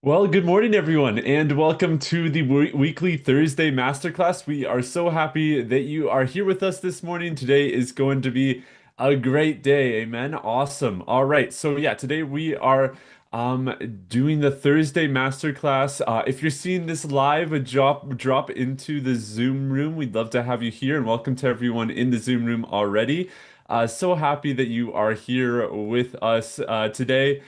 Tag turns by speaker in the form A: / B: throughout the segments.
A: Well, good morning, everyone, and welcome to the weekly Thursday Masterclass. We are so happy that you are here with us this morning. Today is going to be a great day. Amen. Awesome. All right. So yeah, today we are doing the Thursday Masterclass. If you're seeing this live, drop into the Zoom room. We'd love to have you here, and welcome to everyone in the Zoom room already. So happy that you are here with us today.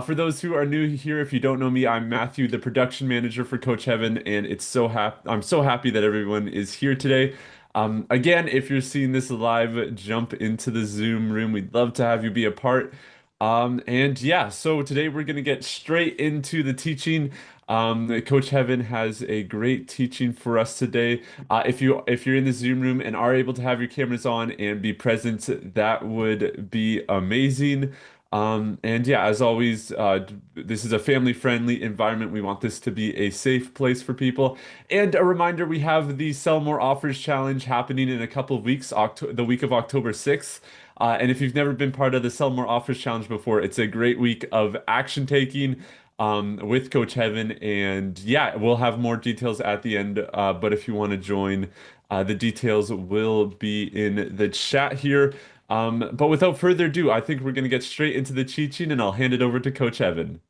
A: For those who are new here, if you don't know me, I'm Matthew, the production manager for Coach Heaven, and I'm so happy that everyone is here today. Again, if you're seeing this live, jump into the Zoom room. We'd love to have you be a part. And yeah, so today we're going to get straight into the teaching. Coach Heaven has a great teaching for us today. If you're in the Zoom room and are able to have your cameras on and be present, that would be amazing. And yeah, as always, this is a family-friendly environment. We want this to be a safe place for people. And a reminder, we have the Sell More Offers Challenge happening in a couple of weeks, the week of October 6th. And if you've never been part of the Sell More Offers Challenge before, it's a great week of action taking with Coach Heaven. And yeah, we'll have more details at the end. But if you want to join, the details will be in the chat here. But without further ado, I think we're going to get straight into the teaching and I'll hand it over to Coach Evan.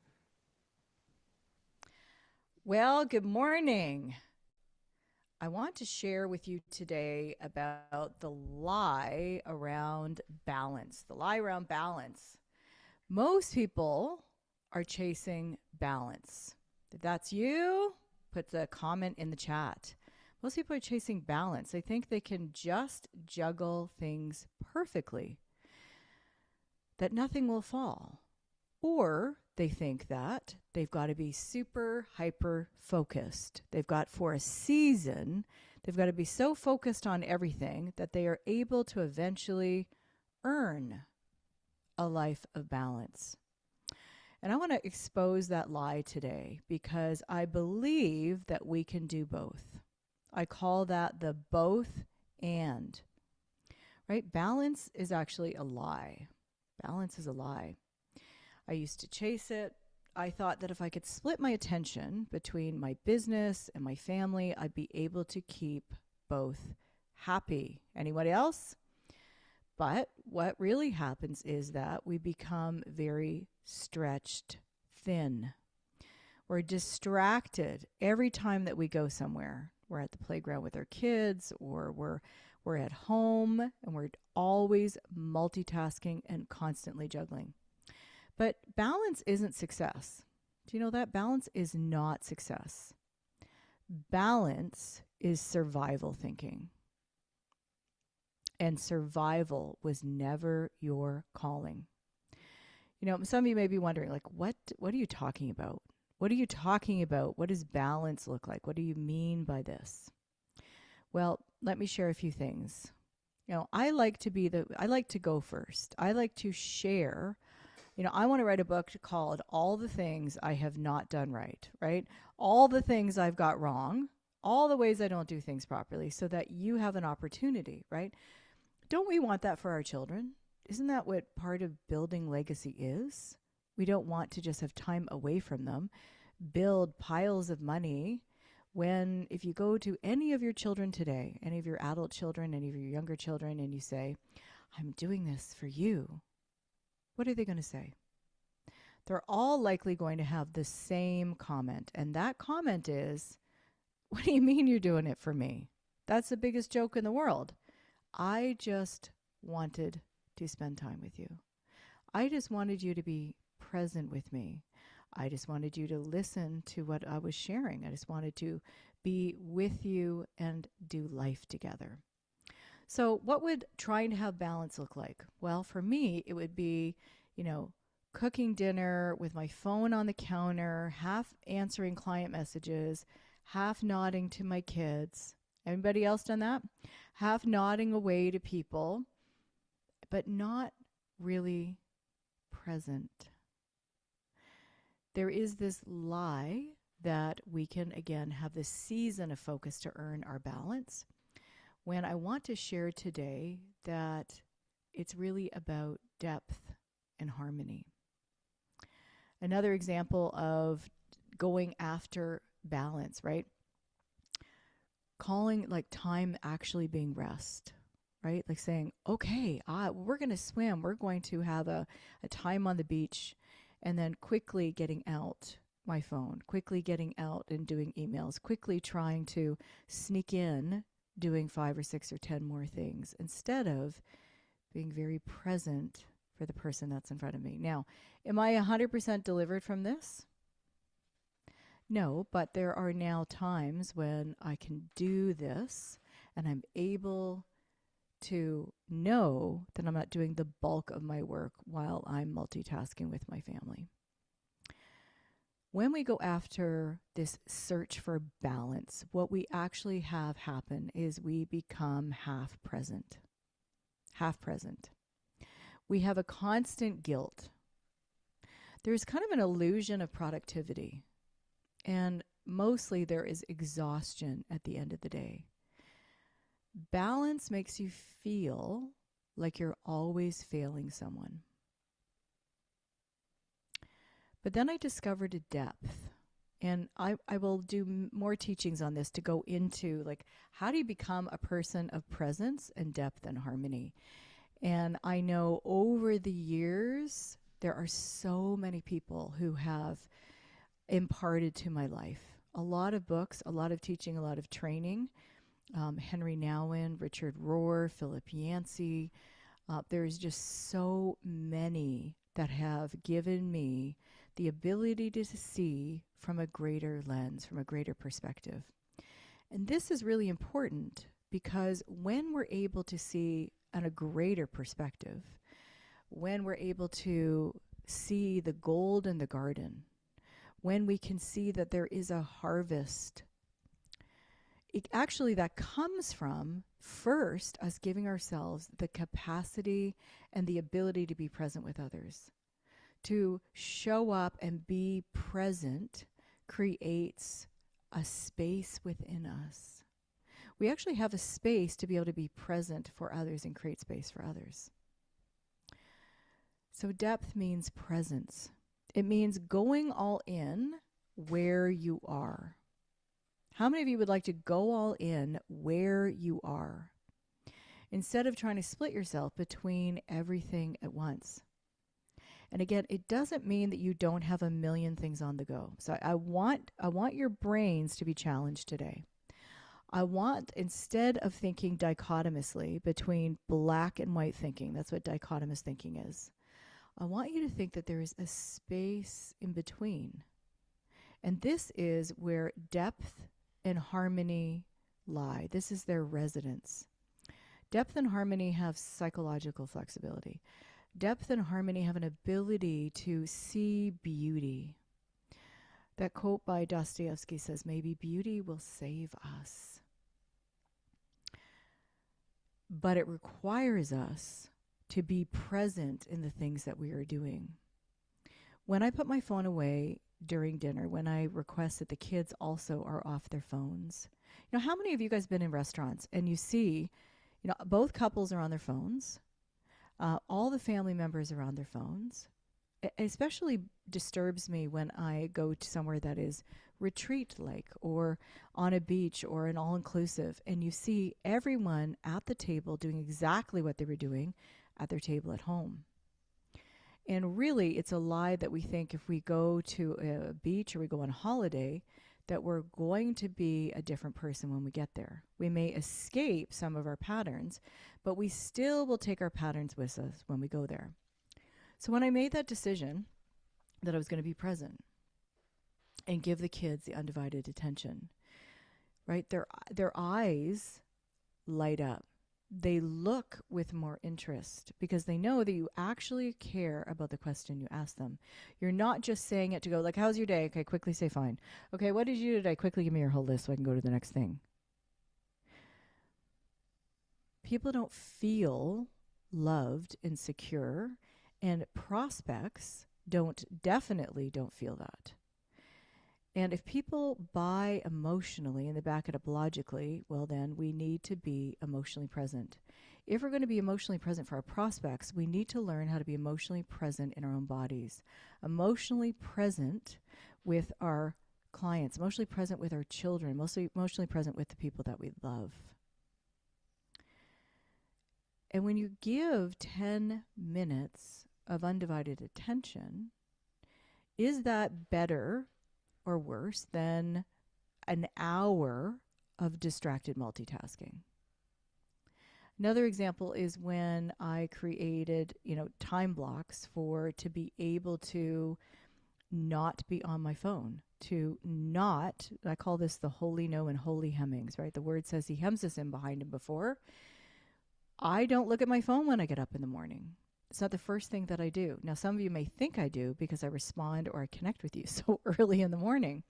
B: Well, good morning. I want to share with you today about the lie around balance. The lie around balance. Most people are chasing balance. If that's you, put the comment in the chat. Most people are chasing balance. They think they can just juggle things perfectly, that nothing will fall. Or they think that they've got to be super hyper focused. They've got for a season, they've got to be so focused on everything that they are able to eventually earn a life of balance. And I want to expose that lie today because I believe that we can do both. I call that the both and, right? Balance is actually a lie. Balance is a lie. I used to chase it. I thought that if I could split my attention between my business and my family, I'd be able to keep both happy. Anybody else? But what really happens is that we become very stretched thin. We're distracted every time that we go somewhere. We're at the playground with our kids, or we're at home, and we're always multitasking and constantly juggling. But balance isn't success. Do you know that? Balance is not success. Balance is survival thinking. And survival was never your calling. You know, some of you may be wondering, like, what are you talking about? What are you talking about? What does balance look like? What do you mean by this? Well, let me share a few things. I like to go first. I like to share. I want to write a book called All the Things I Have Not Done Right, right? All the things I've got wrong, all the ways I don't do things properly, so that you have an opportunity, right? Don't we want that for our children? Isn't that what part of building legacy is? We don't want to just have time away from them, build piles of money. When, if you go to any of your children today, any of your adult children, any of your younger children, and you say, I'm doing this for you, what are they going to say? They're all likely going to have the same comment. And that comment is, what do you mean you're doing it for me? That's the biggest joke in the world. I just wanted to spend time with you. I just wanted you to be present with me. I just wanted you to listen to what I was sharing. I just wanted to be with you and do life together. So, what would trying to have balance look like? Well, for me, it would be, you know, cooking dinner with my phone on the counter, half answering client messages, half nodding to my kids. Anybody else done that? Half nodding away to people, but not really present. There is this lie that we can, again, have this season of focus to earn our balance, when I want to share today that it's really about depth and harmony. Another example of going after balance, right? Calling like time actually being rest, right? Like saying, okay, we're going to swim. We're going to have a time on the beach, and then quickly getting out my phone, quickly getting out and doing emails, quickly trying to sneak in doing 5 or 6 or 10 more things instead of being very present for the person that's in front of me. Now, am I 100% delivered from this? No, but there are now times when I can do this and I'm able to know that I'm not doing the bulk of my work while I'm multitasking with my family. When we go after this search for balance, what we actually have happen is we become half present. Half present. We have a constant guilt. There's kind of an illusion of productivity, and mostly there is exhaustion at the end of the day. Balance makes you feel like you're always failing someone. But then I discovered a depth, and I will do more teachings on this to go into like how do you become a person of presence and depth and harmony. And I know over the years there are so many people who have imparted to my life a lot of books, a lot of teaching, a lot of training. Henry Nouwen, Richard Rohr, Philip Yancey. There's just so many that have given me the ability to see from a greater lens, from a greater perspective. And this is really important because when we're able to see on a greater perspective, when we're able to see the gold in the garden, when we can see that there is a harvest, actually that comes from first us giving ourselves the capacity and the ability to be present with others. To show up and be present creates a space within us. We actually have a space to be able to be present for others and create space for others. So depth means presence. It means going all in where you are. How many of you would like to go all in where you are instead of trying to split yourself between everything at once? And again, it doesn't mean that you don't have a million things on the go. So I want your brains to be challenged today. I want, instead of thinking dichotomously between black and white thinking, that's what dichotomous thinking is. I want you to think that there is a space in between. And this is where depth and harmony lie. This is their residence. Depth and harmony have psychological flexibility. Depth and harmony have an ability to see beauty. That quote by Dostoevsky says, "Maybe beauty will save us." But it requires us to be present in the things that we are doing. When I put my phone away during dinner, when I request that the kids also are off their phones, how many of you guys been in restaurants and you see, both couples are on their phones, all the family members are on their phones. It especially disturbs me when I go to somewhere that is retreat-like or on a beach or an all-inclusive, and you see everyone at the table doing exactly what they were doing at their table at home. And really, it's a lie that we think if we go to a beach or we go on holiday, that we're going to be a different person when we get there. We may escape some of our patterns, but we still will take our patterns with us when we go there. So when I made that decision that I was going to be present and give the kids the undivided attention, right? Their eyes light up. They look with more interest because they know that you actually care about the question you ask them. You're not just saying it to go like, how's your day? Okay, quickly say fine. Okay, what did you do today? Quickly give me your whole list so I can go to the next thing. People don't feel loved and secure, and prospects definitely don't feel that. And if people buy emotionally and they back it up logically, well, then we need to be emotionally present. If we're going to be emotionally present for our prospects, we need to learn how to be emotionally present in our own bodies. Emotionally present with our clients, emotionally present with our children, mostly emotionally present with the people that we love. And when you give 10 minutes of undivided attention, is that better or worse than an hour of distracted multitasking? Another example is when I created, time blocks to be able to not be on my phone, to not, I call this the holy no and holy hemmings, right? The word says he hems us in behind him before. I don't look at my phone when I get up in the morning. It's not the first thing that I do. Now, some of you may think I do because I respond or I connect with you so early in the morning.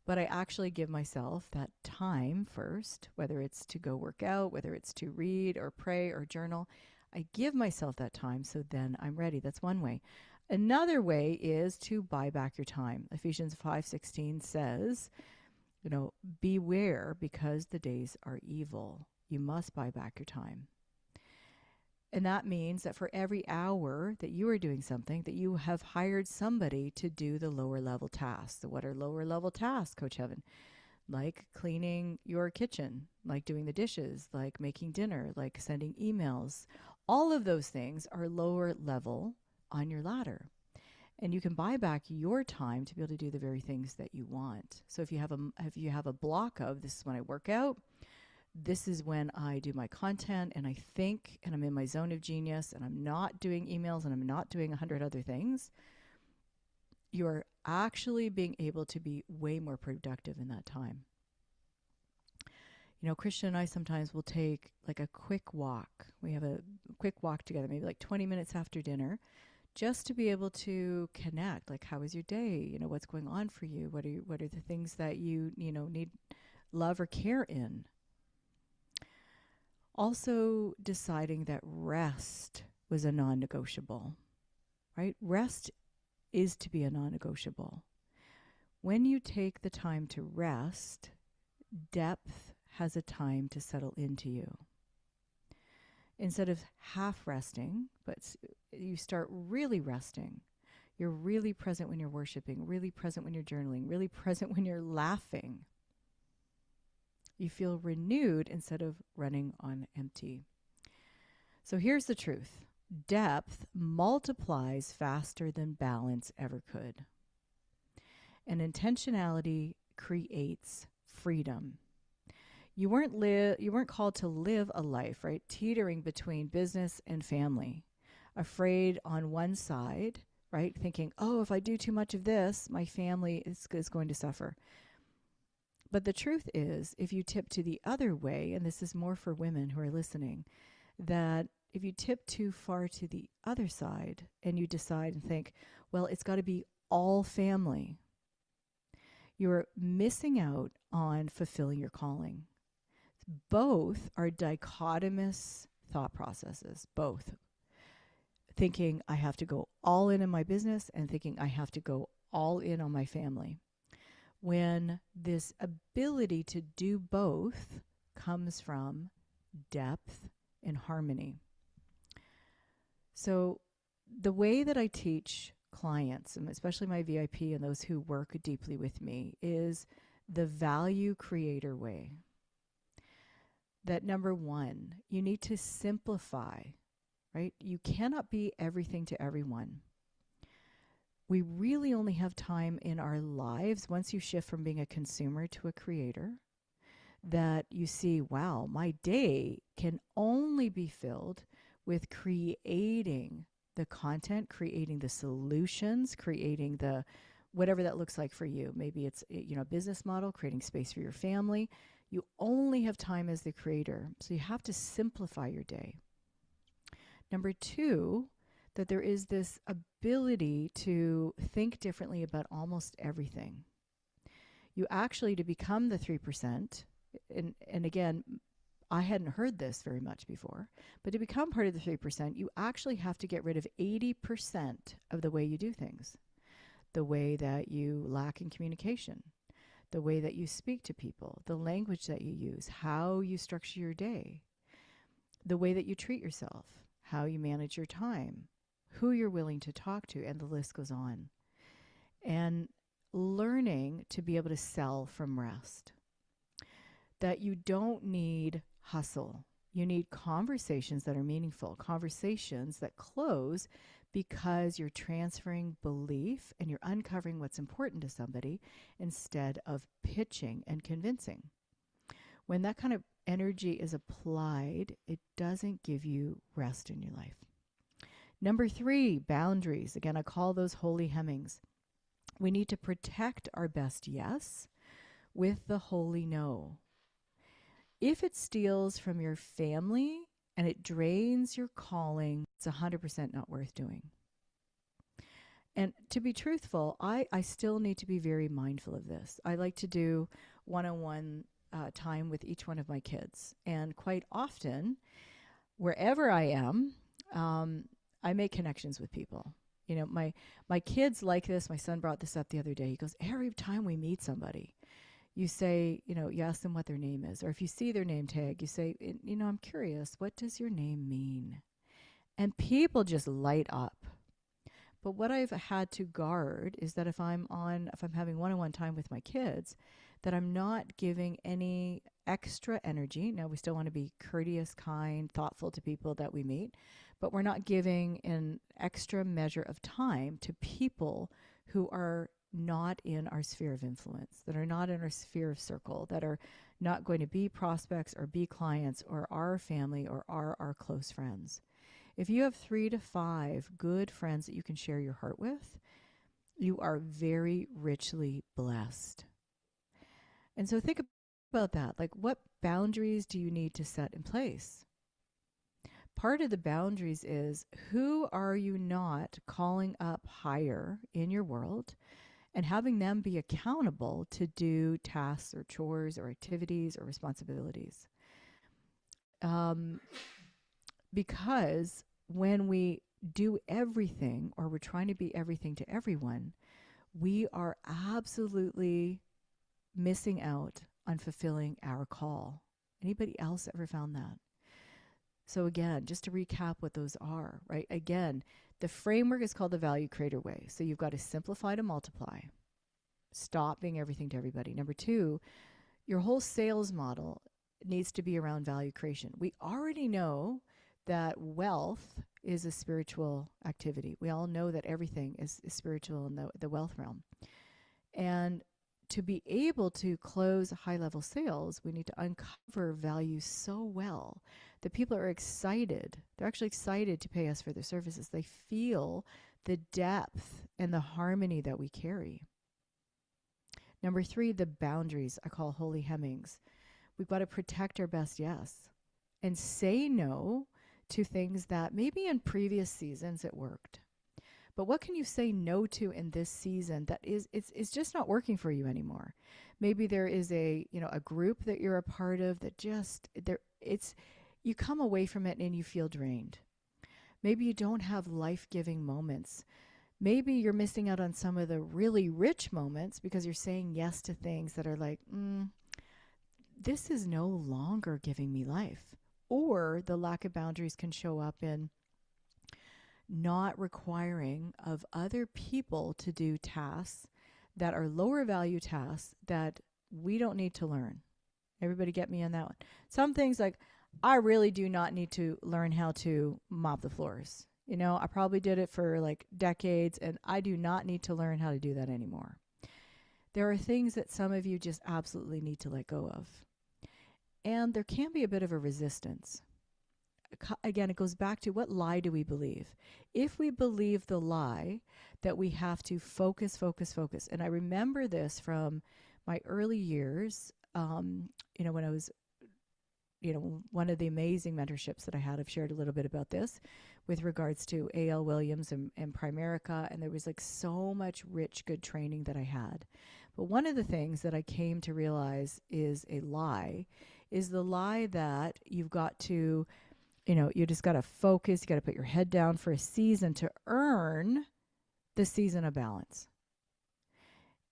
B: But I actually give myself that time first, whether it's to go work out, whether it's to read or pray or journal. I give myself that time so then I'm ready. That's one way. Another way is to buy back your time. Ephesians 5:16 says, beware because the days are evil. You must buy back your time. And that means that for every hour that you are doing something, that you have hired somebody to do the lower level tasks. So what are lower level tasks, Coach Heaven? Like cleaning your kitchen, like doing the dishes, like making dinner, like sending emails. All of those things are lower level on your ladder. And you can buy back your time to be able to do the very things that you want. So if you have a block of, this is when I work out, this is when I do my content and I think and I'm in my zone of genius and I'm not doing emails and I'm not doing 100 other things, you're actually being able to be way more productive in that time. Christian and I sometimes will take like a quick walk. We have a quick walk together, maybe like 20 minutes after dinner, just to be able to connect. Like, how was your day? What's going on for you? What are the things that you need love or care in? Also deciding that rest was a non-negotiable, right? Rest is to be a non-negotiable. When you take the time to rest, depth has a time to settle into you. Instead of half resting, but you start really resting. You're really present when you're worshiping, really present when you're journaling, really present when you're laughing. You feel renewed instead of running on empty. So here's the truth. Depth multiplies faster than balance ever could. And intentionality creates freedom. You weren't called to live a life, right, teetering between business and family. Afraid on one side, right, thinking, oh, if I do too much of this, my family is going to suffer. But the truth is, if you tip to the other way, and this is more for women who are listening, that if you tip too far to the other side and you decide and think, well, it's got to be all family, you're missing out on fulfilling your calling. Both are dichotomous thought processes, both. Thinking I have to go all in my business and thinking I have to go all in on my family. When this ability to do both comes from depth and harmony. So the way that I teach clients, and especially my VIP and those who work deeply with me, is the value creator way. That number one, you need to simplify, right? You cannot be everything to everyone. We really only have time in our lives, once you shift from being a consumer to a creator, that you see, wow, my day can only be filled with creating the content, creating the solutions, creating the whatever that looks like for you. Maybe it's a business model, creating space for your family. You only have time as the creator. So you have to simplify your day. Number two, that there is this ability to think differently about almost everything. You actually, to become the 3%, and again, I hadn't heard this very much before, but to become part of the 3%, you actually have to get rid of 80% of the way you do things. The way that you lack in communication, the way that you speak to people, the language that you use, how you structure your day, the way that you treat yourself, how you manage your time, who you're willing to talk to, and the list goes on. And learning to be able to sell from rest, that you don't need hustle. You need conversations that are meaningful, conversations that close because you're transferring belief and you're uncovering what's important to somebody instead of pitching and convincing. When that kind of energy is applied, it doesn't give you rest in your life. Number 3, boundaries. Again, I call those holy hemmings. We need to protect our best yes with the holy no. If it steals from your family and it drains your calling, it's 100% not worth doing. And to be truthful, I still need to be very mindful of this. I like to do one-on-one time with each one of my kids. And quite often, wherever I am, I make connections with people. You know, my kids like this. My son brought this up the other day. He goes, every time we meet somebody, you say, you ask them what their name is. Or if you see their name tag, you say, I'm curious, what does your name mean? And people just light up. But what I've had to guard is that if I'm having one-on-one time with my kids, that I'm not giving any extra energy. Now, we still want to be courteous, kind, thoughtful to people that we meet, but we're not giving an extra measure of time to people who are not in our sphere of influence, that are not in our sphere of circle, that are not going to be prospects or be clients or our family or are our close friends. If you have 3 to 5 good friends that you can share your heart with, you are very richly blessed. And so think about that. Like, what boundaries do you need to set in place? Part of the boundaries is, who are you not calling up higher in your world and having them be accountable to do tasks or chores or activities or responsibilities? Because when we do everything, or we're trying to be everything to everyone, we are absolutely missing out on fulfilling our call. Anybody else ever found that? So again, just to recap what those are, right? Again, the framework is called the value creator way. So you've got to simplify to multiply. Stop being everything to everybody. Number 2, your whole sales model needs to be around value creation. We already know that wealth is a spiritual activity. We all know that everything is spiritual in the wealth realm. And to be able to close high-level sales, we need to uncover value so well that people are excited. They're actually excited to pay us for their services. They feel the depth and the harmony that we carry. Number 3, the boundaries I call holy hemmings. We've got to protect our best yes and say no to things that maybe in previous seasons it worked. But what can you say no to in this season that it's just not working for you anymore? Maybe there is a group that you're a part of that just you come away from it and you feel drained. Maybe you don't have life-giving moments. Maybe you're missing out on some of the really rich moments because you're saying yes to things that are like, this is no longer giving me life. Or the lack of boundaries can show up in not requiring of other people to do tasks that are lower value tasks that we don't need to learn. Everybody get me on that one? Some things like, I really do not need to learn how to mop the floors. I probably did it for like decades and I do not need to learn how to do that anymore. There are things that some of you just absolutely need to let go of. And there can be a bit of a resistance. Again, it goes back to, what lie do we believe? If we believe the lie that we have to focus, and I remember this from my early years, when I was, one of the amazing mentorships that I had, I've shared a little bit about this with regards to A.L. Williams and Primerica, and there was like so much rich, good training that I had. But one of the things that I came to realize is a lie, is the lie that you've got to, you just got to focus, you got to put your head down for a season to earn the season of balance.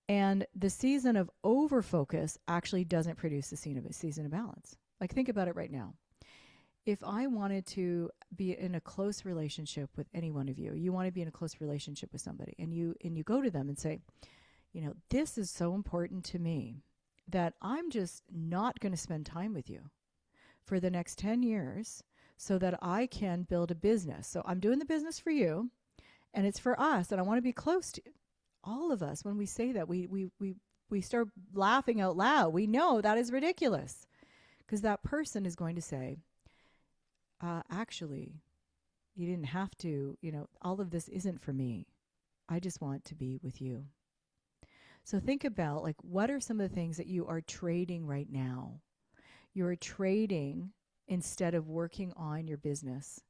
B: And the season of overfocus actually doesn't produce the season of balance. Like, think about it right now. If I wanted to be in a close relationship with any one of you, you want to be in a close relationship with somebody, and you go to them and say, This is so important to me that I'm just not going to spend time with you for the next 10 years so that I can build a business. So I'm doing the business for you and it's for us, and I want to be close to all of us. When we say that, we start laughing out loud. We know that is ridiculous because that person is going to say, actually, you didn't have to, all of this isn't for me. I just want to be with you. So think about, like, what are some of the things that you are trading right now? You're trading instead of working on your business.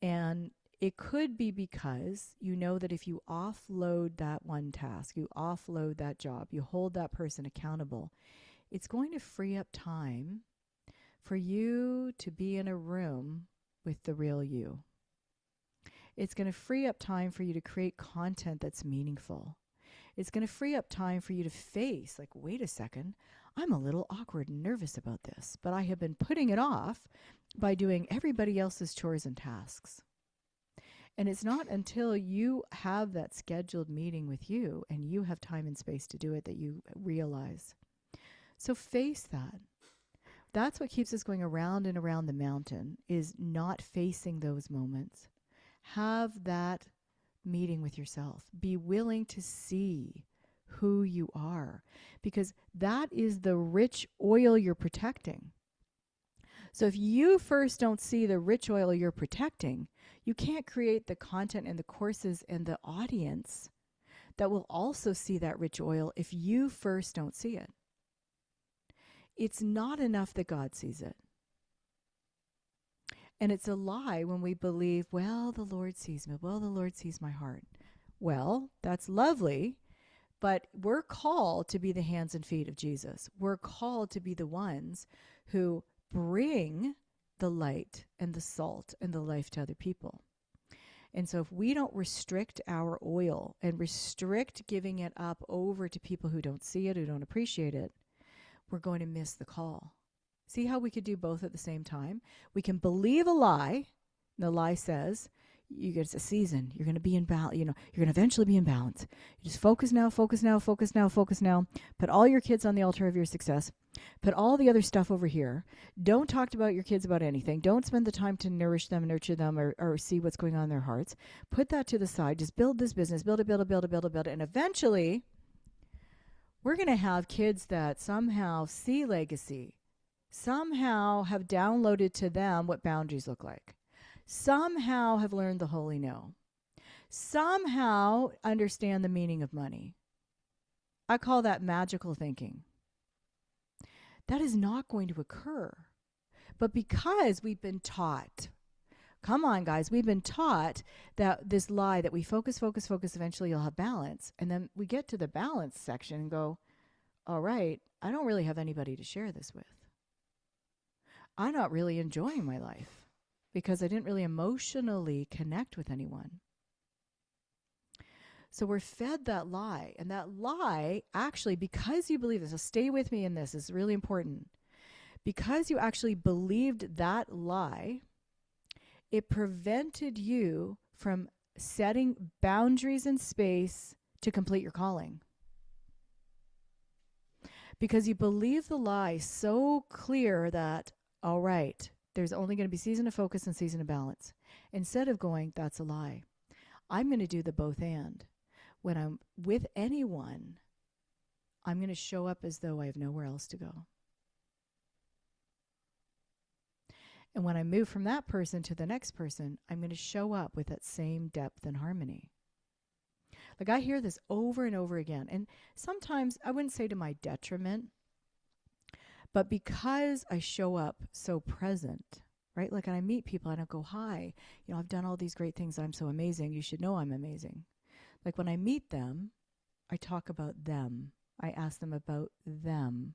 B: And it could be because you know that if you offload that one task, you offload that job, you hold that person accountable, it's going to free up time for you to be in a room with the real you. It's going to free up time for you to create content that's meaningful. It's going to free up time for you to face, like, wait a second, I'm a little awkward and nervous about this, but I have been putting it off by doing everybody else's chores and tasks. And it's not until you have that scheduled meeting with you and you have time and space to do it that you realize. So face that. That's what keeps us going around and around the mountain, is not facing those moments. Have that meeting with yourself. Be willing to see who you are, because that is the rich oil you're protecting. So if you first don't see the rich oil you're protecting, you can't create the content and the courses and the audience that will also see that rich oil if you first don't see it. It's not enough that God sees it. And it's a lie when we believe, well, the Lord sees me. Well, the Lord sees my heart. Well, that's lovely, but we're called to be the hands and feet of Jesus. We're called to be the ones who bring the light and the salt and the life to other people. And so if we don't restrict our oil and restrict giving it up over to people who don't see it, who don't appreciate it, we're going to miss the call. See how we could do both at the same time? We can believe a lie. The lie says, it's a season. You're going to be in balance. You're going to eventually be in balance. You just focus now, focus now, focus now, focus now. Put all your kids on the altar of your success. Put all the other stuff over here. Don't talk about your kids about anything. Don't spend the time to nourish them, nurture them, or see what's going on in their hearts. Put that to the side. Just build this business. Build it, build it, build it, build it, build it. And eventually, we're going to have kids that somehow see legacy, somehow have downloaded to them what boundaries look like, somehow have learned the holy no, somehow understand the meaning of money. I call that magical thinking. That is not going to occur. But because we've been taught, come on, guys, we've been taught that this lie that we focus, focus, focus, eventually you'll have balance. And then we get to the balance section and go, all right, I don't really have anybody to share this with. I'm not really enjoying my life because I didn't really emotionally connect with anyone. So we're fed that lie. And that lie, actually, because you believe this, so stay with me in this, is really important. Because you actually believed that lie, it prevented you from setting boundaries in space to complete your calling. Because you believe the lie so clear that, all right, there's only going to be season of focus and season of balance. Instead of going, that's a lie. I'm going to do the both and. When I'm with anyone, I'm going to show up as though I have nowhere else to go. And when I move from that person to the next person, I'm going to show up with that same depth and harmony. Like, I hear this over and over again. And sometimes I wouldn't say to my detriment, but because I show up so present, right? Like, when I meet people, I don't go, hi, I've done all these great things. I'm so amazing. You should know I'm amazing. Like, when I meet them, I talk about them. I ask them about them.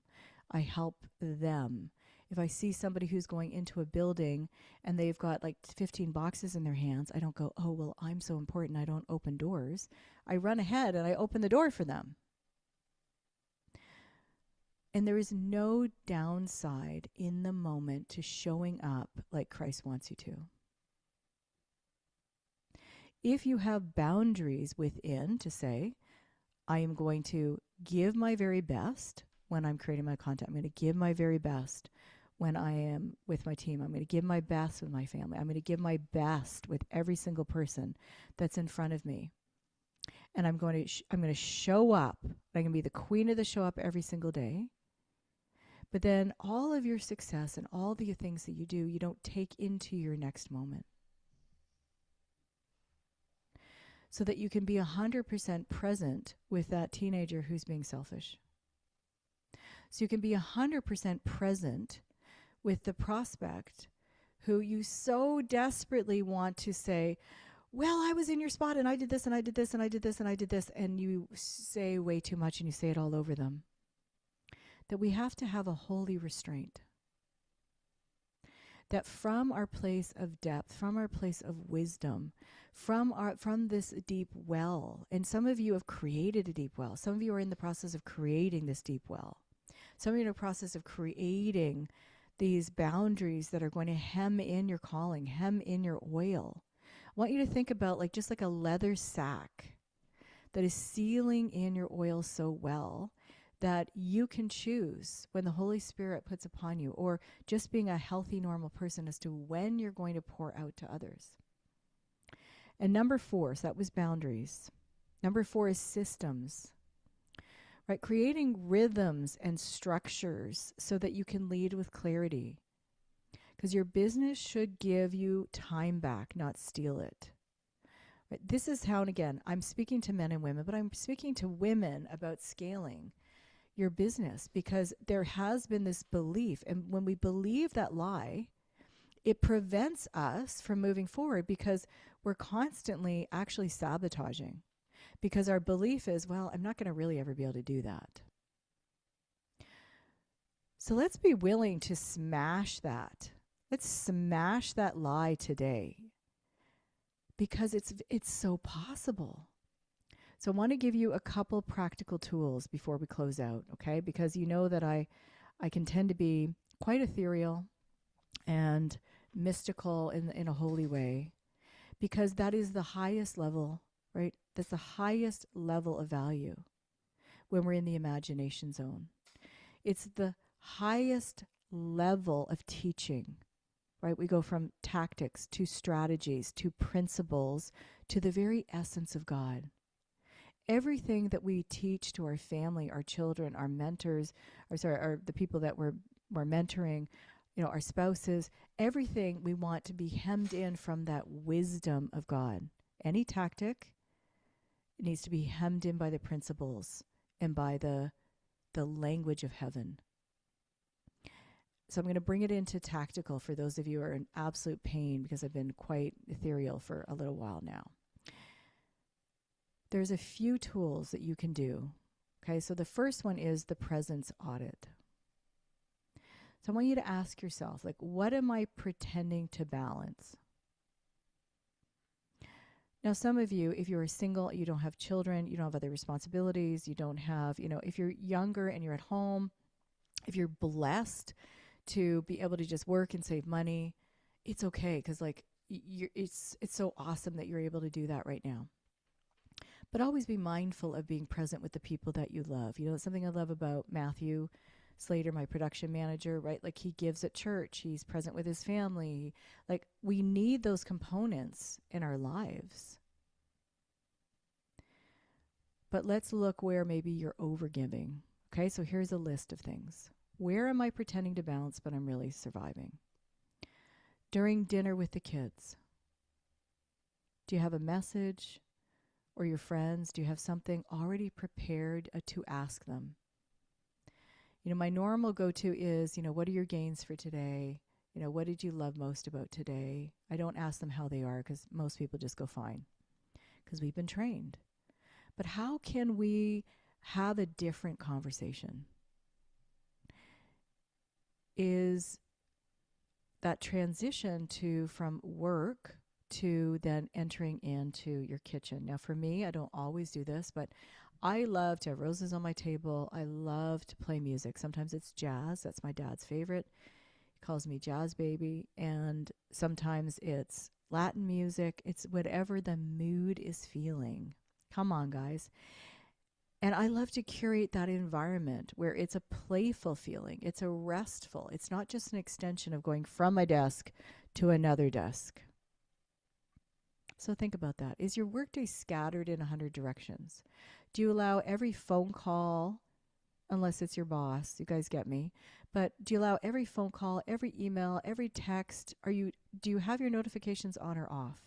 B: I help them. If I see somebody who's going into a building and they've got like 15 boxes in their hands, I don't go, oh, well, I'm so important, I don't open doors. I run ahead and I open the door for them. And there is no downside in the moment to showing up like Christ wants you to. If you have boundaries within to say, I am going to give my very best when I'm creating my content. I'm going to give my very best when I am with my team. I'm going to give my best with my family. I'm going to give my best with every single person that's in front of me. And I'm going to show up. I'm going to be the queen of the show up every single day. But then all of your success and all the things that you do, you don't take into your next moment. So that you can be 100% present with that teenager who's being selfish. So you can be 100% present with the prospect who you so desperately want to say, well, I was in your spot and I did this and I did this and I did this and I did this. And you say way too much and you say it all over them. That we have to have a holy restraint. That from our place of depth, from our place of wisdom, from this deep well, and some of you have created a deep well. Some of you are in the process of creating this deep well. Some of you are in the process of creating these boundaries that are going to hem in your calling, hem in your oil. I want you to think about just like a leather sack that is sealing in your oil so well that you can choose when the Holy Spirit puts upon you, or just being a healthy, normal person as to when you're going to pour out to others. And number 4, so that was boundaries. Number 4 is systems. Right? Creating rhythms and structures so that you can lead with clarity. Because your business should give you time back, not steal it. Right? This is how, and again, I'm speaking to men and women, but I'm speaking to women about scaling your business, because there has been this belief, and when we believe that lie, it prevents us from moving forward, because we're constantly actually sabotaging, because our belief is, well, I'm not going to really ever be able to do that. So let's be willing to smash that. Let's smash that lie today, because it's so possible. So I want to give you a couple practical tools before we close out, okay? Because you know that I can tend to be quite ethereal and mystical in a holy way, because that is the highest level, right? That's the highest level of value when we're in the imagination zone. It's the highest level of teaching, right? We go from tactics to strategies to principles to the very essence of God. Everything that we teach to our family, our children, our mentors, or the people that we're mentoring, our spouses, everything we want to be hemmed in from that wisdom of God. Any tactic needs to be hemmed in by the principles and by the language of heaven. So I'm going to bring it into tactical for those of you who are in absolute pain, because I've been quite ethereal for a little while now. There's a few tools that you can do. Okay, so the first one is the presence audit. So I want you to ask yourself, what am I pretending to balance? Now, some of you, if you're single, you don't have children, you don't have other responsibilities, you don't have, if you're younger and you're at home, if you're blessed to be able to just work and save money, it's okay, because it's so awesome that you're able to do that right now. But always be mindful of being present with the people that you love. Something I love about Matthew Slater, my production manager, right? He gives at church. He's present with his family. We need those components in our lives. But let's look where maybe you're overgiving. Okay, so here's a list of things. Where am I pretending to balance, but I'm really surviving? During dinner with the kids, do you have a message? Or your friends, do you have something already prepared to ask them? My normal go-to is, what are your gains for today? What did you love most about today? I don't ask them how they are, because most people just go fine, because we've been trained. But how can we have a different conversation? Is that transition from work to then entering into your kitchen. Now, for me, I don't always do this, but I love to have roses on my table. I love to play music. Sometimes it's jazz. That's my dad's favorite. He calls me Jazz Baby. And sometimes it's Latin music. It's whatever the mood is feeling. Come on, guys. And I love to curate that environment where it's a playful feeling, it's a restful, it's not just an extension of going from my desk to another desk. So think about that. Is your workday scattered in 100 directions? Do you allow every phone call, unless it's your boss, you guys get me, but do you allow every phone call, every email, every text? Do you have your notifications on or off?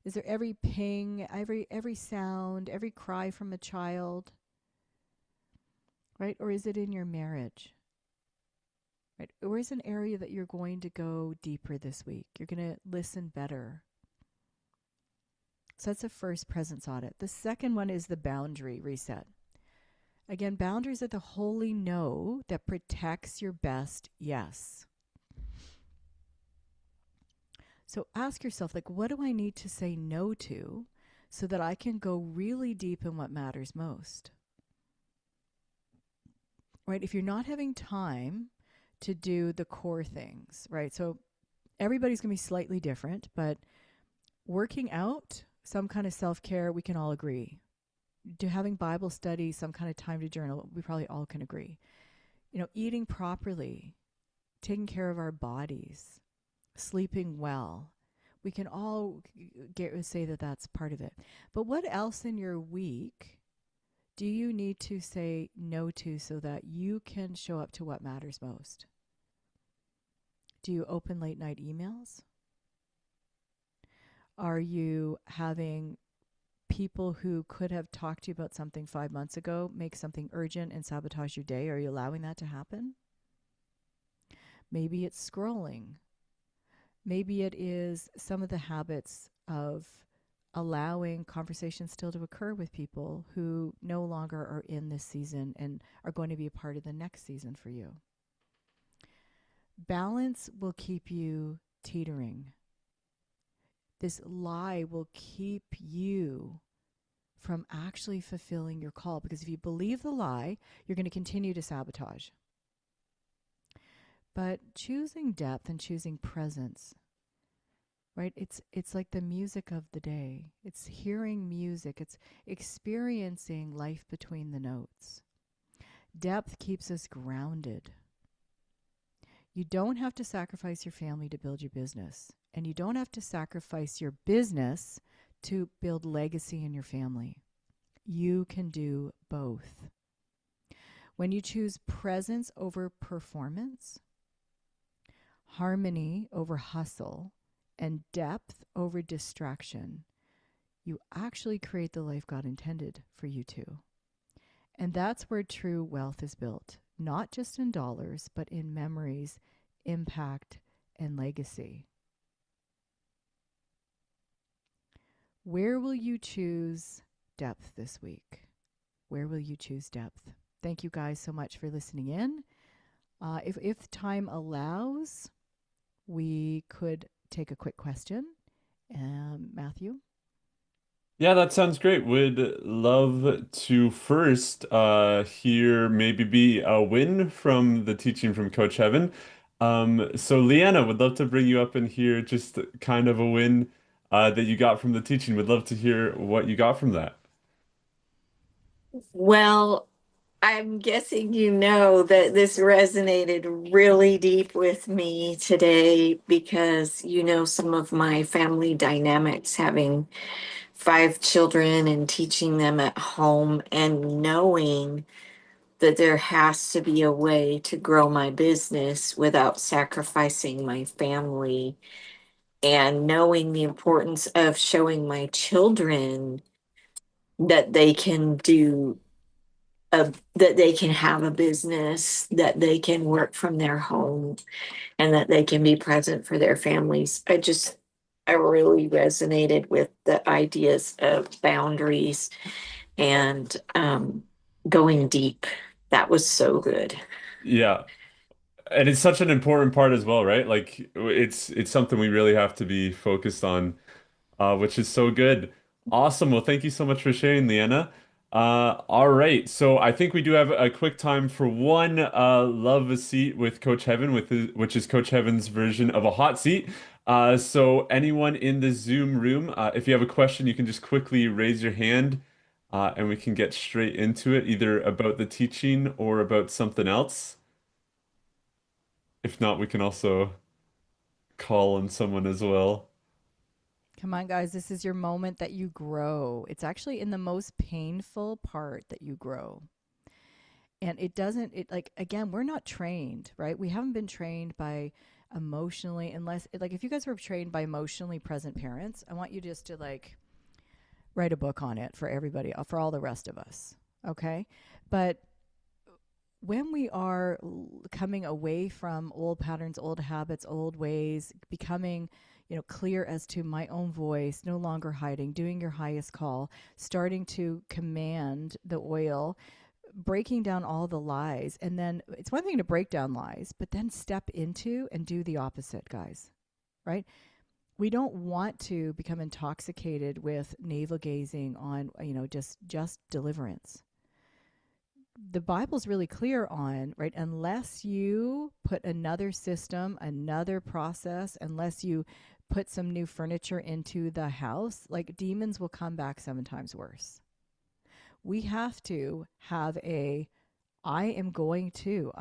B: Is there every ping, every sound, every cry from a child, right? Or is it in your marriage? Right? Or is an area that you're going to go deeper this week? You're going to listen better. So that's the first presence audit. The second one is the boundary reset. Again, boundaries are the holy no that protects your best yes. So ask yourself, like, what do I need to say no to so that I can go really deep in what matters most? Right? If you're not having time to do the core things, right? So everybody's going to be slightly different, but working out, some kind of self care, we can all agree. Do having Bible study, some kind of time to journal, we probably all can agree. Eating properly, taking care of our bodies, sleeping well. We can all say that that's part of it. But what else in your week do you need to say no to so that you can show up to what matters most? Do you open late night emails? Are you having people who could have talked to you about something 5 months ago make something urgent and sabotage your day? Are you allowing that to happen? Maybe it's scrolling. Maybe it is some of the habits of allowing conversations still to occur with people who no longer are in this season and are going to be a part of the next season for you. Balance will keep you teetering. This lie will keep you from actually fulfilling your call, because if you believe the lie, you're going to continue to sabotage. But choosing depth and choosing presence, right? It's like the music of the day. It's hearing music. It's experiencing life between the notes. Depth keeps us grounded. You don't have to sacrifice your family to build your business, and you don't have to sacrifice your business to build legacy in your family. You can do both. When you choose presence over performance, harmony over hustle, and depth over distraction, you actually create the life God intended for you to. And that's where true wealth is built, not just in dollars, but in memories, impact, and legacy. Where will you choose depth this week? Where will you choose depth? Thank you guys so much for listening in. If time allows, we could take a quick question. Matthew?
A: Yeah, that sounds great. Would love to first hear maybe be a win from the teaching from Coach Evan. So Leanna, would love to bring you up and hear just kind of a win that you got from the teaching. Would love to hear what you got from that.
C: Well, I'm guessing you know that this resonated really deep with me today because you know some of my family dynamics, having 5 children and teaching them at home and knowing that there has to be a way to grow my business without sacrificing my family, and knowing the importance of showing my children that they can do that they can have a business, that they can work from their home, and that they can be present for their families. I really resonated with the ideas of boundaries and going deep. That was so good.
A: Yeah. And it's such an important part as well, right? Like it's something we really have to be focused on, which is so good. Awesome. Well, thank you so much for sharing, Leanna. All right. So I think we do have a quick time for one love a seat with Coach Heaven, which is Coach Heaven's version of a hot seat. So anyone in the Zoom room, if you have a question, you can just quickly raise your hand. and we can get straight into it, either about the teaching or about something else. If not, we can also call on someone as well.
B: Come on, guys. This is your moment that you grow. It's actually in the most painful part that you grow. And it doesn't, it like, again, we're not trained, right? We haven't been trained by emotionally, unless, like, if you guys were trained by emotionally present parents, I want you just to, like, write a book on it for everybody, for all the rest of us. Okay. But when we are coming away from old patterns, old habits, old ways, becoming, clear as to my own voice, no longer hiding, doing your highest call, starting to command the oil, breaking down all the lies. And then it's one thing to break down lies, but then step into and do the opposite, guys, right? We don't want to become intoxicated with navel gazing on, just deliverance. The Bible's really clear on, right? Unless you put another system, another process, unless you put some new furniture into the house, like, demons will come back 7 times worse. We have to have I am going to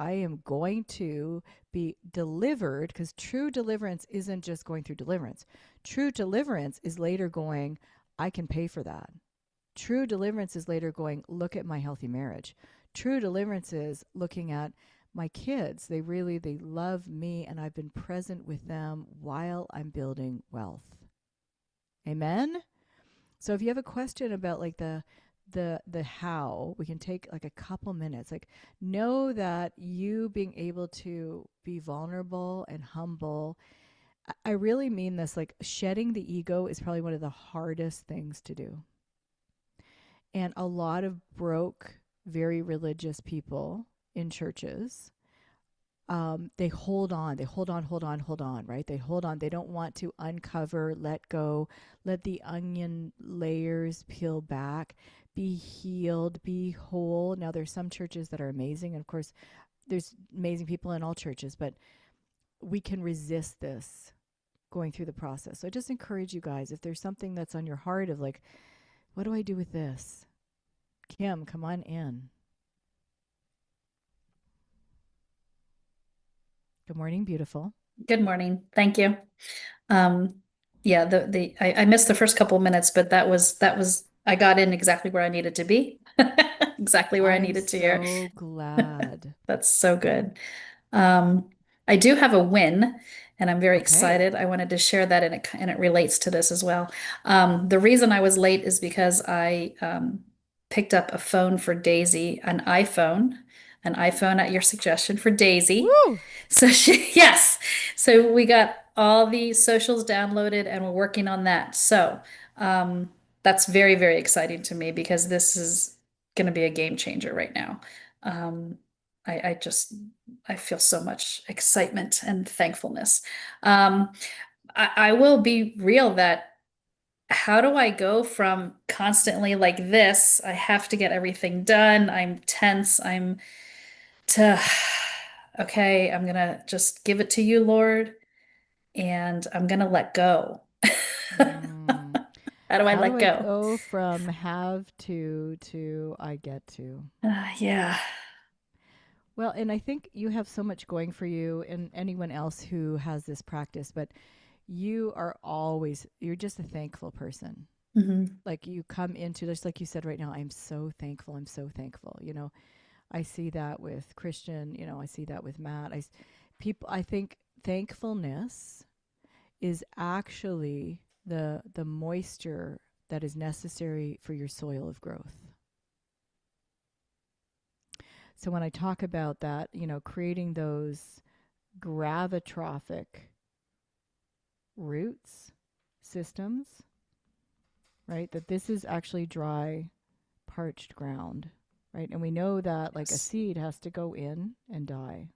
B: be delivered, because true deliverance isn't just going through deliverance. True deliverance is later going, I can pay for that. True deliverance is later going, look at my healthy marriage. True deliverance is looking at my kids. They love me, and I've been present with them while I'm building wealth. Amen. So if you have a question about, like, the how, we can take, like, a couple minutes. Like, know that you being able to be vulnerable and humble, I really mean this, like, shedding the ego is probably one of the hardest things to do. And a lot of broke, very religious people in churches, they hold on, right? They hold on. They don't want to uncover, let go, let the onion layers peel back, be healed, be whole. Now, there's some churches that are amazing. And of course, there's amazing people in all churches, but we can resist this going through the process. So I just encourage you guys, if there's something that's on your heart of, like, what do I do with this? Kim, come on in. Good morning, beautiful.
D: Good morning. Thank you. Um, yeah, I missed the first couple of minutes, but that was I got in exactly where I needed to be. Exactly where I
B: I'm
D: needed to hear.
B: so glad.
D: That's so good. Um, I do have a win, and I'm very
B: Okay.
D: excited. I wanted to share that, and it relates to this as well. The reason I was late is because I picked up a phone for Daisy, an iPhone at your suggestion for Daisy.
B: Woo!
D: So yes. So we got all the socials downloaded and we're working on that. So um, that's very, very exciting to me because this is going to be a game changer right now. Um, I just, I feel so much excitement and thankfulness. Um, I will be real that how do I go from constantly like this? I have to get everything done. I'm tense. I'm to, okay, I'm gonna just give it to you, Lord, and I'm gonna let go.
B: Mm.
D: How do I
B: How do
D: let
B: I
D: go?
B: go from have to I get to?
D: Yeah.
B: Well, and I think you have so much going for you and anyone else who has this practice, but you're just a thankful person.
D: Hmm.
B: Like, you come into, just like you said right now, I'm so thankful. I'm so thankful. I see that with Christian, I see that with Matt. I think thankfulness is actually the moisture that is necessary for your soil of growth. So when I talk about that, creating those gravitrophic roots systems, right? That this is actually dry, parched ground, right? And we know that, like, a
D: Yes.
B: seed has to go in and die.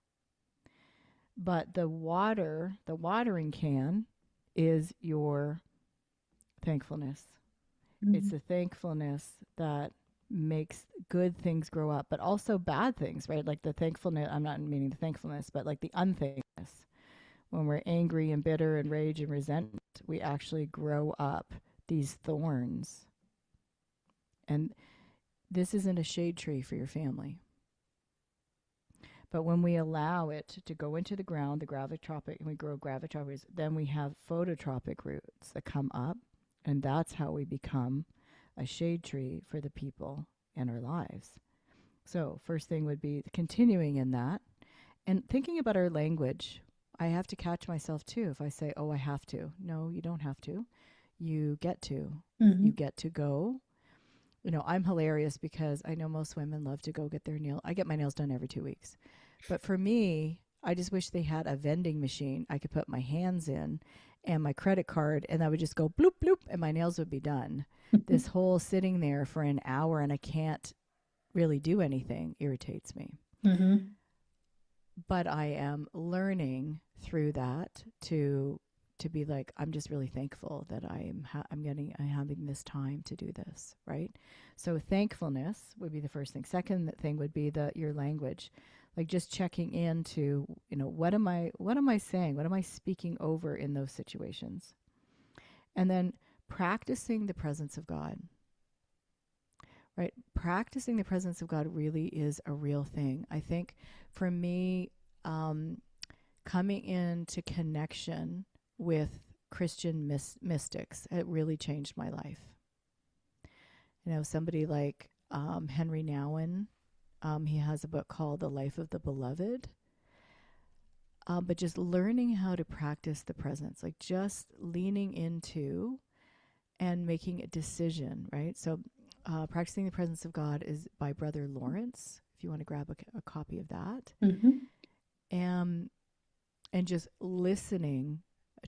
B: But the watering can is your thankfulness. It's
D: Mhm.
B: the thankfulness that makes good things grow up, but also bad things, right? Like the thankfulness, I'm not meaning the thankfulness, but like the unthankfulness. When we're angry and bitter and rage and resentment, we actually grow up these thorns. And This isn't a shade tree for your family. But when we allow it to go into the ground, the gravitropic, and we grow gravitropic roots, then we have phototropic roots that come up, and that's how we become a shade tree for the people in our lives. So first thing would be continuing in that and thinking about our language. I have to catch myself too if I say, oh, I have to. No, you don't have to. You get to.
D: Mm-hmm.
B: You get to go. You know, I'm hilarious because I know most women love to go get their nail. I get my nails done every 2 weeks. But for me, I just wish they had a vending machine I could put my hands in and my credit card, and I would just go bloop, bloop, and my nails would be done. This whole sitting there for an hour and I can't really do anything irritates me.
D: Mm-hmm.
B: But I am learning through that to be like, I'm just really thankful that I'm having this time to do this, right? So thankfulness would be the first thing. Second thing would be your language, like just checking into, you know, what am I saying? What am I speaking over in those situations? And then practicing the presence of God. Right? Practicing the presence of God really is a real thing. I think for me, coming into connection with Christian mystics, it really changed my life. You know, somebody like Henry Nouwen, he has a book called The Life of the Beloved. But just learning how to practice the presence, like just leaning into and making a decision, right? So Practicing the Presence of God is by Brother Lawrence, if you want to grab a copy of that.
D: Mm-hmm.
B: And just listening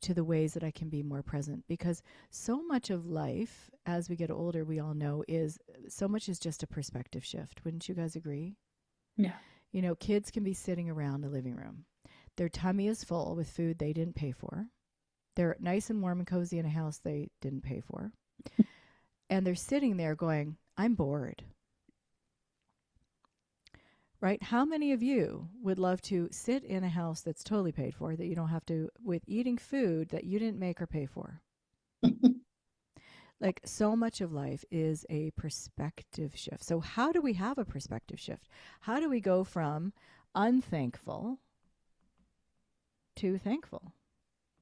B: to the ways that I can be more present, because so much of life as we get older, we all know, is just a perspective shift. Wouldn't you guys agree?
D: Yeah.
B: You know, kids can be sitting around the living room. Their tummy is full with food they didn't pay for. They're nice and warm and cozy in a house they didn't pay for. And they're sitting there going, I'm bored. Right? How many of you would love to sit in a house that's totally paid for, that you don't have to, with eating food that you didn't make or pay for? Like, so much of life is a perspective shift. So how do we have a perspective shift? How do we go from unthankful to thankful?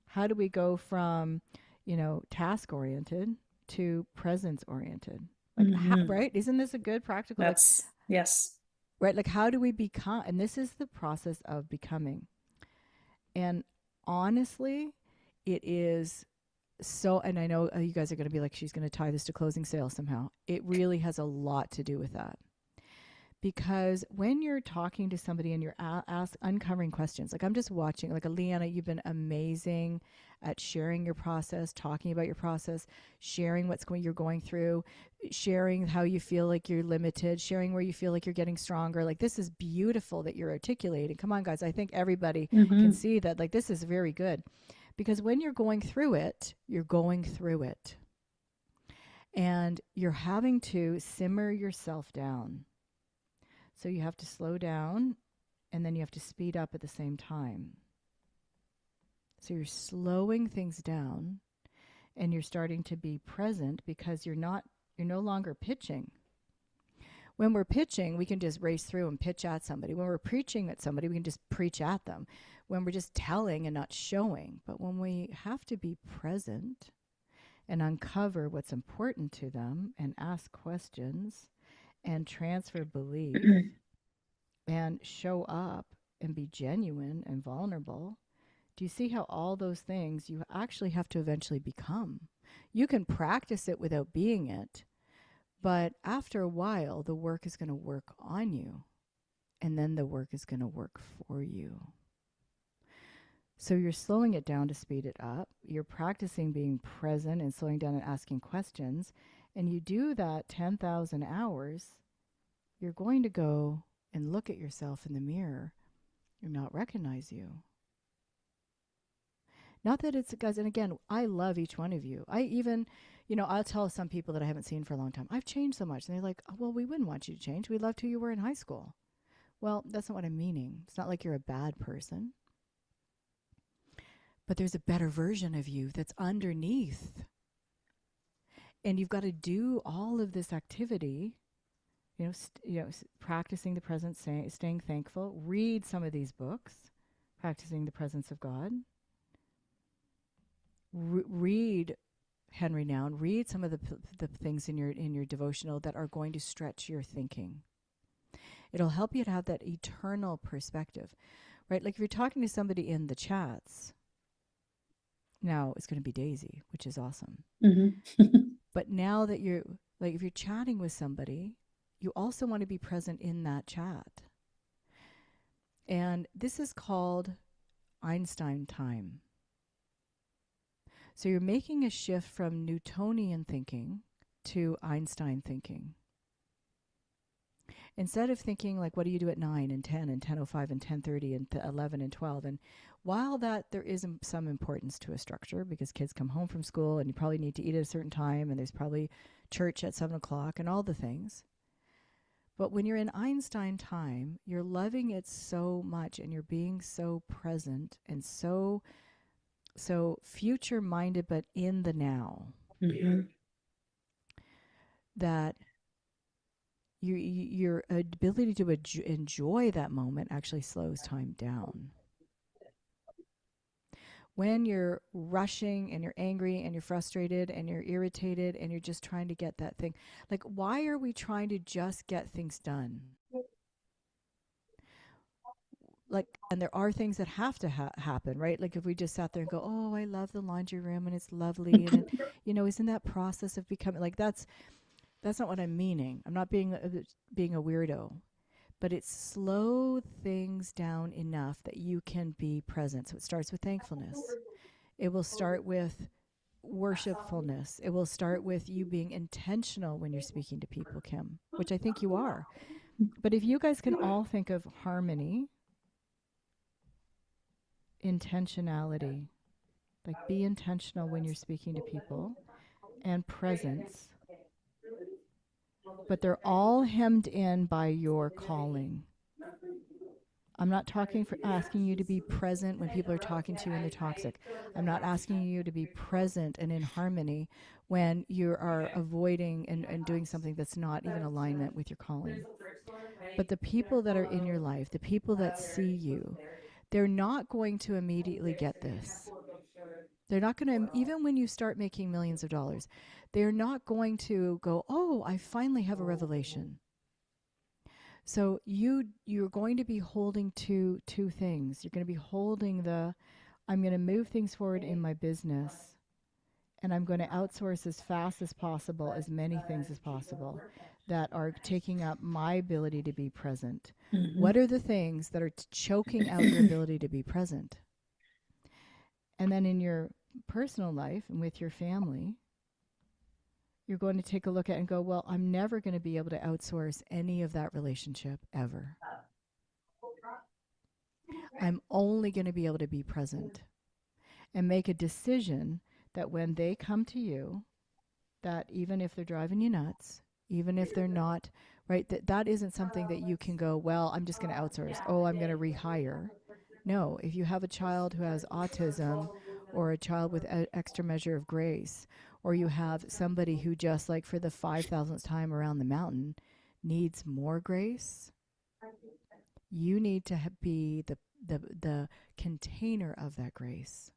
B: How do we go from, you know, task oriented to presence oriented? Like,
D: Mm-hmm.
B: right? Isn't this a good practical?
D: That's, yes.
B: Right? Like, how do we become? And this is the process of becoming. And honestly, it is so, and I know you guys are going to be like, she's going to tie this to closing sales somehow. It really has a lot to do with that. Because when you're talking to somebody and you're uncovering questions, like I'm just watching, like Leanna, you've been amazing at sharing your process, talking about your process, sharing you're going through, sharing how you feel like you're limited, sharing where you feel like you're getting stronger. Like, this is beautiful that you're articulating. Come on, guys. I think everybody can see that. Like, this is very good. Because when you're going through it, you're going through it. And you're having to simmer yourself down. So you have to slow down, and then you have to speed up at the same time. So you're slowing things down, and you're starting to be present, because you're no longer pitching. When we're pitching, we can just race through and pitch at somebody. When we're preaching at somebody, we can just preach at them. When we're just telling and not showing. But when we have to be present and uncover what's important to them and ask questions and transfer belief and show up and be genuine and vulnerable, do you see how all those things you actually have to eventually become? You can practice it without being it, but after a while, the work is going to work on you, and then the work is going to work for you. So you're slowing it down to speed it up. You're practicing being present and slowing down and asking questions. And you do that 10,000 hours, you're going to go and look at yourself in the mirror and not recognize you. Not that it's, guys, and again, I love each one of you. I even, I'll tell some people that I haven't seen for a long time, I've changed so much. And they're like, oh, well, we wouldn't want you to change. We loved who you were in high school. Well, that's not what I'm meaning. It's not like you're a bad person. But there's a better version of you that's underneath. And you've got to do all of this activity Practicing the present, staying thankful. Read some of these books, practicing the presence of God. Read Henry Nouwen. Read some of the things in your devotional that are going to stretch your thinking. It'll help you to have that eternal perspective, right? Like if you're talking to somebody in the chats, now it's going to be Daisy, which is awesome. But now that you're like, if you're chatting with somebody, you also want to be present in that chat. And this is called Einstein time. So you're making a shift from Newtonian thinking to Einstein thinking. Instead of thinking like, what do you do at 9 and 10 and 10:05 and 10:30 and 11 and 12? And while that there is some importance to a structure, because kids come home from school and you probably need to eat at a certain time, and there's probably church at 7 o'clock and all the things. But when you're in Einstein time, you're loving it so much and you're being so present and so future minded, but in the now. That your ability to enjoy that moment actually slows time down. When you're rushing and you're angry and you're frustrated and you're irritated and you're just trying to get that thing, like, why are we trying to just get things done? Like, and there are things that have to happen, right? Like if we just sat there and go, oh, I love the laundry room and it's lovely, and it, isn't that process of becoming like that's not what I'm meaning. I'm not being a weirdo, but it's slow things down enough that you can be present. So it starts with thankfulness. It will start with worshipfulness. It will start with you being intentional when you're speaking to people, Kim, which I think you are. But if you guys can all think of harmony, intentionality, like be intentional when you're speaking to people, and presence, but they're all hemmed in by your calling. I'm not asking you to be present when people are talking to you and they're toxic. I'm not asking you to be present and in harmony when you are avoiding and doing something that's not even alignment with your calling. But the people that are in your life, the people that see you, they're not going to immediately get this. They're not going to, even when you start making millions of dollars, they're not going to go, oh, I finally have a revelation. So you're going to be holding two things. You're going to be holding I'm going to move things forward in my business, and I'm going to outsource as fast as possible, as many things as possible that are taking up my ability to be present. What are the things that are choking out your ability to be present? And then in your personal life and with your family, you're going to take a look at and go, well, I'm never going to be able to outsource any of that relationship ever. I'm only going to be able to be present and make a decision that when they come to you, that even if they're driving you nuts, even if they're not, right, that isn't something that you can go, well, I'm just going to outsource. Oh, I'm going to rehire. No, if you have a child who has autism or a child with extra measure of grace, or you have somebody who just like for the 5,000th time around the mountain needs more grace, you need to be the container of that grace.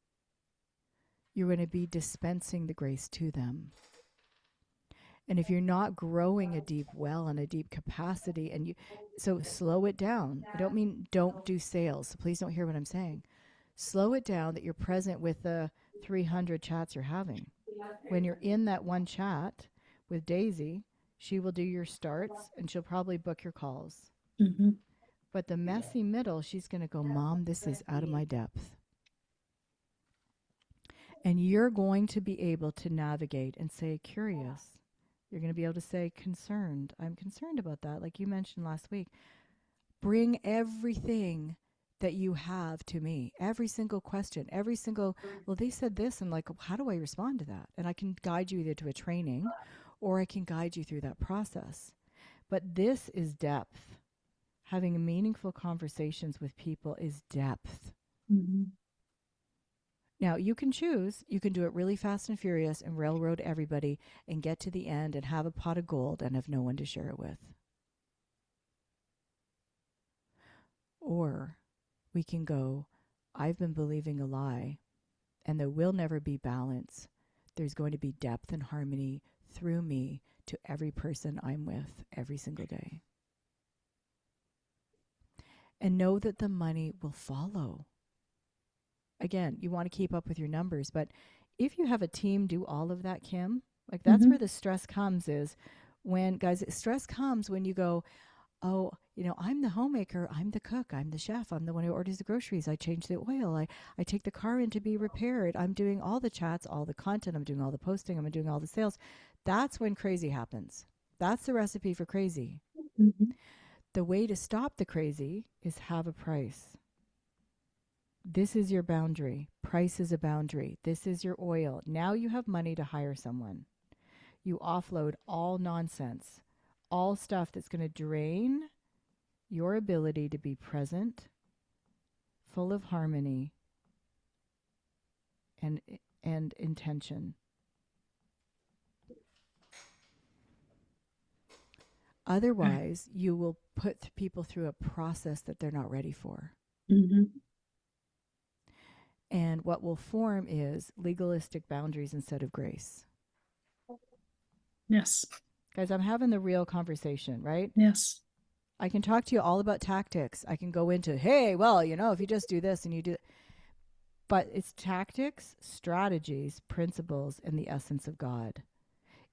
B: You're going to be dispensing the grace to them. And if you're not growing a deep well and a deep capacity, so slow it down. I don't mean don't do sales. So please don't hear what I'm saying. Slow it down that you're present with the 300 chats you're having. When you're in that one chat with Daisy, she will do your starts and she'll probably book your calls. But the messy middle, she's going to go, Mom, this is out of my depth. And you're going to be able to navigate and say, curious. You're going to be able to say, concerned. I'm concerned about that. Like you mentioned last week, bring everything that you have to me. Every single question, well, they said this, and like, how do I respond to that? And I can guide you either to a training or I can guide you through that process. But this is depth. Having meaningful conversations with people is depth. Now, you can choose. You can do it really fast and furious and railroad everybody and get to the end and have a pot of gold and have no one to share it with. Or we can go, I've been believing a lie, and there will never be balance. There's going to be depth and harmony through me to every person I'm with every single day. And know that the money will follow. Again, you want to keep up with your numbers, but if you have a team do all of that, Kim, like that's
D: Mm-hmm.
B: where the stress comes is when, guys, stress comes when you go, oh, I'm the homemaker, I'm the cook, I'm the chef, I'm the one who orders the groceries, I change the oil, I take the car in to be repaired, I'm doing all the chats, all the content, I'm doing all the posting, I'm doing all the sales. That's when crazy happens. That's the recipe for crazy.
D: Mm-hmm.
B: The way to stop the crazy is have a price. This is your boundary. Price is a boundary. This is your oil. Now you have money to hire someone. You offload all nonsense, all stuff that's going to drain your ability to be present, full of harmony and intention. Otherwise, you will put people through a process that they're not ready for.
D: Mm-hmm.
B: And what will form is legalistic boundaries instead of grace.
D: Yes.
B: Guys, I'm having the real conversation, right?
D: Yes.
B: I can talk to you all about tactics. I can go into, hey, well, if you just do this and you do, but it's tactics, strategies, principles, and the essence of God.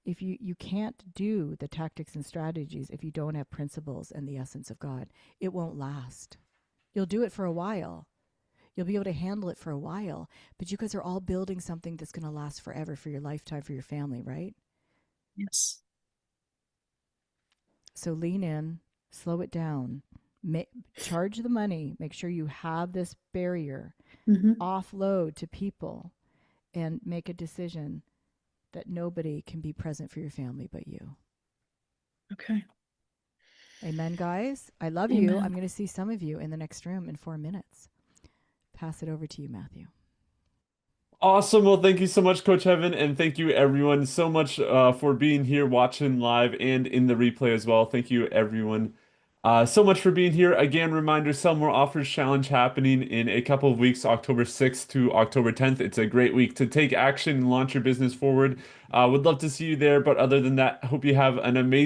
B: If you can't do the tactics and strategies if you don't have principles and the essence of God, it won't last. You'll do it for a while. You'll be able to handle it for a while, but you guys are all building something that's going to last forever for your lifetime, for your family, right?
D: Yes.
B: So lean in, slow it down, charge the money, make sure you have this barrier,
D: Mm-hmm.
B: offload to people, and make a decision that nobody can be present for your family but you.
D: Okay.
B: Amen, guys. I love you.
D: Amen.
B: I'm going to see some of you in the next room in 4 minutes. Pass it over to you, Matthew.
A: Awesome. Well, thank you so much, Coach Heaven, and thank you everyone so much for being here, watching live and in the replay as well. Thank you everyone so much for being here. Again, reminder, Sell More Offers Challenge happening in a couple of weeks, October 6th to October 10th. It's a great week to take action and launch your business forward. Would love to see you there, but other than that, hope you have an amazing